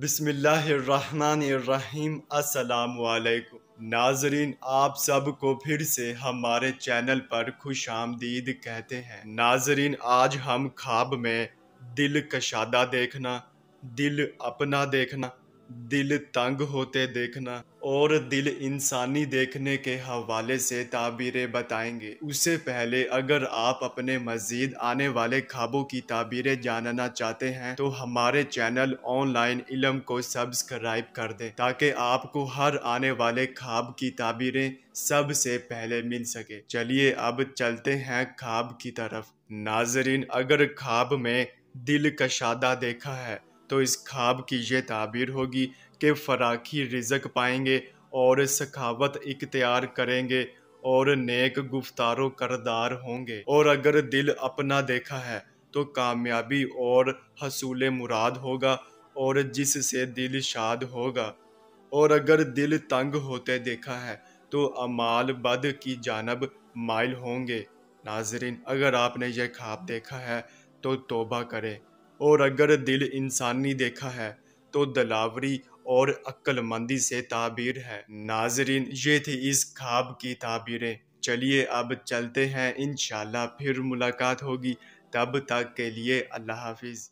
بسم اللہ الرحمن الرحیم۔ السلام علیکم ناظرین، آپ سب کو پھر سے ہمارے چینل پر خوش آمدید کہتے ہیں۔ ناظرین، آج ہم خواب میں دل کشادہ دیکھنا، دل اپنا دیکھنا، دل تنگ ہوتے دیکھنا اور دل انسانی دیکھنے کے حوالے سے تعبیریں بتائیں گے۔ اس سے پہلے اگر آپ اپنے مزید آنے والے خوابوں کی تعبیریں جاننا چاہتے ہیں تو ہمارے چینل آن لائن علم کو سبسکرائب کر دیں تاکہ آپ کو ہر آنے والے خواب کی تعبیریں سب سے پہلے مل سکے۔ چلیے اب چلتے ہیں خواب کی طرف۔ ناظرین، اگر خواب میں دل کشادہ دیکھا ہے تو اس خواب کی یہ تعبیر ہوگی کہ فراخی رزق پائیں گے اور سخاوت اختیار کریں گے اور نیک گفتار و کردار ہوں گے۔ اور اگر دل اپنا دیکھا ہے تو کامیابی اور حصول مراد ہوگا اور جس سے دل شاد ہوگا۔ اور اگر دل تنگ ہوتے دیکھا ہے تو اعمال بد کی جانب مائل ہوں گے۔ ناظرین، اگر آپ نے یہ خواب دیکھا ہے تو توبہ کریں، اور اگر دل انسانی دیکھا ہے تو دلاوری اور عقل مندی سے تعبیر ہے۔ ناظرین، یہ تھی اس خواب کی تعبیریں۔ چلیے اب چلتے ہیں، انشاءاللہ پھر ملاقات ہوگی، تب تک کے لیے اللہ حافظ۔